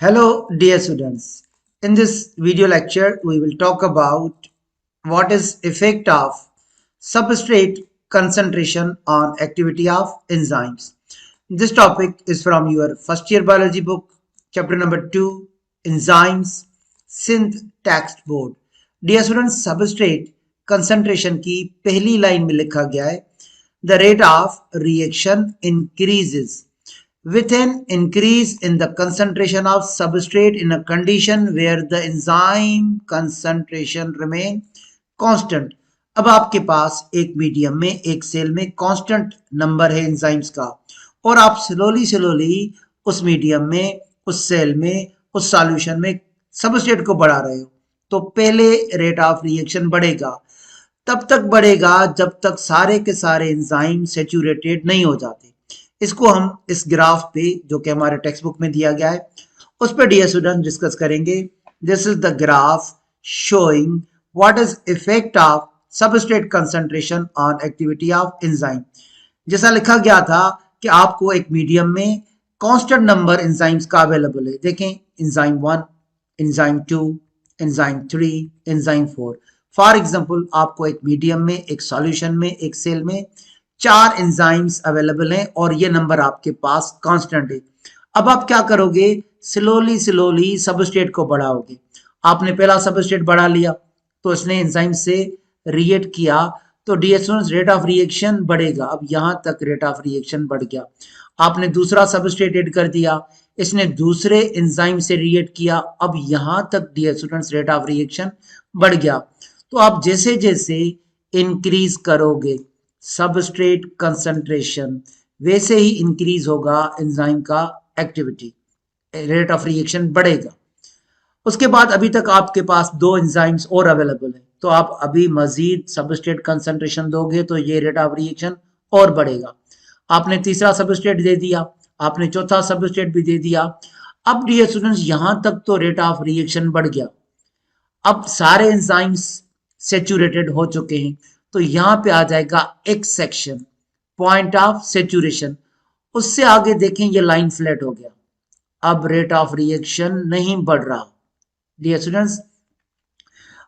Hello, dear students. In this video lecture, we will talk about what is effect of substrate concentration on activity of enzymes. This topic is from your first year biology book, chapter number 2, Enzymes, Synth Text Board. Dear students, substrate concentration की पहली line में लिखा गया है The rate of reaction increases with an increase in the concentration of substrate in a condition where the enzyme concentration remain constant. अब आपके पास एक medium में एक सेल में कांस्टेंट नंबर है एंजाइम्स का और आप स्लोली स्लोली उस मीडियम में उस सेल में उस सॉल्यूशन में सबस्ट्रेट को बढ़ा रहे हो तो पहले रेट ऑफ रिएक्शन बढ़ेगा तब तक बढ़ेगा जब तक सारे के सारे एंजाइम सेचुरेटेड नहीं हो जाते इसको हम इस ग्राफ पे जो कि हमारे टेक्स्ट बुक में दिया गया है उस पर डियर स्टूडेंट डिस्कस करेंगे this is the graph showing what is effect of substrate concentration on activity of enzyme जैसा लिखा गया था कि आपको एक मीडियम में कांस्टेंट नंबर एंजाइम्स का अवेलेबल है देखें enzyme 1 enzyme 2 enzyme 3 enzyme 4 for example आपको एक मीडियम में एक सॉल्यूशन में एक सेल में 4 एंजाइम्स अवेलेबल हैं और ये नंबर आपके पास कांस्टेंट है अब आप क्या करोगे स्लोली स्लोली सबस्ट्रेट को बढ़ाओगे आपने पहला सबस्ट्रेट बढ़ा लिया तो इसने एंजाइम से रिएक्ट किया तो dear students rate of reaction बढ़ेगा अब यहां तक रेट ऑफ रिएक्शन बढ़ गया आपने दूसरा सबस्ट्रेट ऐड कर दिया इसने दूसरे एंजाइम से रिएक्ट किया अब यहां तक dear students rate of reaction बढ़ गया तो आप जैसे जैसे इंक्रीज करोगे सबस्ट्रेट कंसंट्रेशन वैसे ही इंक्रीज होगा एंजाइम का एक्टिविटी रेट ऑफ रिएक्शन बढ़ेगा उसके बाद अभी तक आपके पास 2 एंजाइम्स और अवेलेबल है तो आप अभी मजीद सबस्ट्रेट कंसंट्रेशन दोगे तो ये रेट ऑफ रिएक्शन और बढ़ेगा आपने तीसरा सबस्ट्रेट दे दिया आपने चौथा सबस्ट्रेट भी दे दिया अब डियर स्टूडेंट्स यहां तक तो रेट ऑफ रिएक्शन बढ़ गया अब सारे एंजाइम्स सेचुरेटेड हो चुके हैं तो यहां पे आ जाएगा x section point of saturation उससे आगे देखें ये लाइन फ्लैट हो गया अब रेट ऑफ रिएक्शन नहीं बढ़ रहा डियर स्टूडेंट्स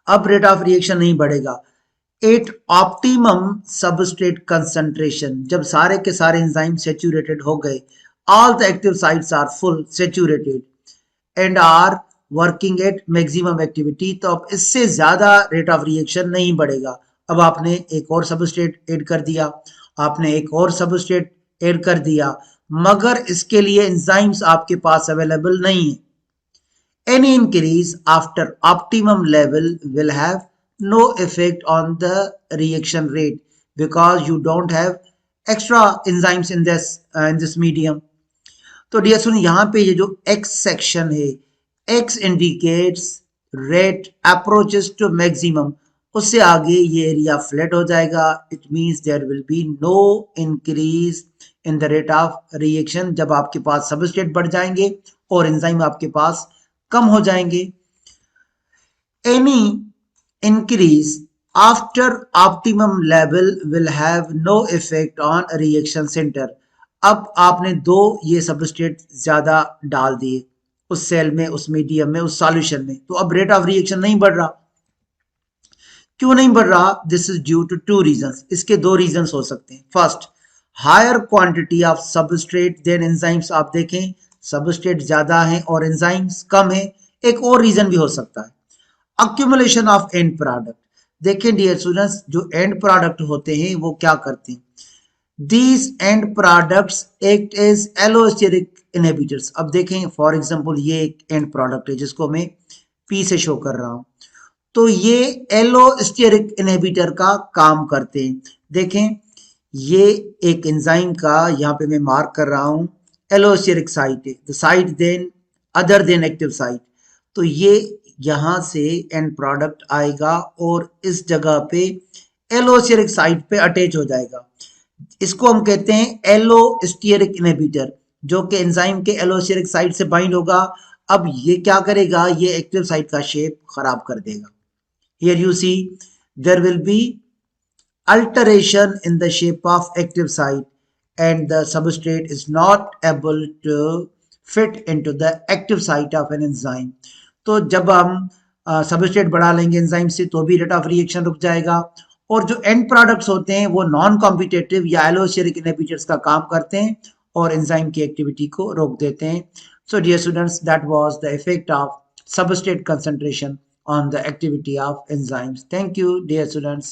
अब रेट ऑफ रिएक्शन नहीं बढ़ेगा एट ऑप्टिमम सबस्ट्रेट कंसंट्रेशन जब सारे के सारे एंजाइम सेचुरेटेड हो गए all the active sites are full saturated and are working at maximum activity तो अब इससे ज्यादा रेट ऑफ रिएक्शन नहीं बढ़ेगा अब आपने एक और सबस्ट्रेट ऐड कर दिया आपने एक और सबस्ट्रेट ऐड कर दिया मगर इसके लिए एंजाइम्स आपके पास अवेलेबल नहीं है any increase after optimum level will have no effect on the reaction rate because you don't have extra enzymes in this medium तो डियर सुन यहाँ पे ये जो x सेक्शन है x indicates rate approaches to maximum उससे आगे ये एरिया फ्लैट हो जाएगा it means there will be no increase in the rate of reaction जब आपके पास सबस्ट्रेट बढ़ जाएंगे और एंजाइम आपके पास कम हो जाएंगे any increase after optimum level will have no effect on reaction centre अब आपने 2 ये सबस्ट्रेट ज्यादा डाल दिए उस सेल में उस मीडियम में उस सॉल्यूशन में तो अब रेट ऑफ रिएक्शन नहीं बढ़ रहा क्यों नहीं बढ़ रहा this is due to 2 reasons इसके 2 रीजंस हो सकते हैं first higher quantity of substrate then enzymes आप देखें सबस्ट्रेट ज्यादा है और एंजाइम्स कम है एक और रीजन भी हो सकता है अक्यूमुलेशन ऑफ एंड प्रोडक्ट देखें डियर स्टूडेंट्स जो एंड प्रोडक्ट होते हैं वो क्या करते हैं these end products act as allosteric inhibitors अब देखें फॉर एग्जांपल ये एक एंड प्रोडक्ट है जिसको मैं पी से शो कर रहा हूं तो ये एलोस्टेरिक इनहिबिटर का काम करते हैं देखें ये एक एंजाइम का यहाँ पे मैं मार्क कर रहा हूं एलोस्टेरिक साइट है the site then other than active site तो ये यहां से एंड प्रोडक्ट आएगा और इस जगह पे एलोस्टेरिक साइट पे अटैच हो जाएगा इसको हम कहते हैं एलोस्टेरिक इनहिबिटर जो कि एंजाइम के एलोस्टेरिक साइट से बाइंड होगा अब ये क्या करेगा ये एक्टिव साइट का शेप खराब कर देगा here you see there will be alteration in the shape of active site and the substrate is not able to fit into the active site of an enzyme. तो जब हम substrate बढ़ा लेंगे enzyme से तो भी रेट ऑफ रिएक्शन रुक जाएगा, और जो एंड प्रोडक्ट्स होते हैं वो नॉन कॉम्पिटेटिव या एलोस्टेरिक इनहिबिटर्स का काम करते हैं और एंजाइम की एक्टिविटी को रोक देते हैं. So dear students, that was the effect of substrate concentration on the activity of enzymes. Thank you, dear students.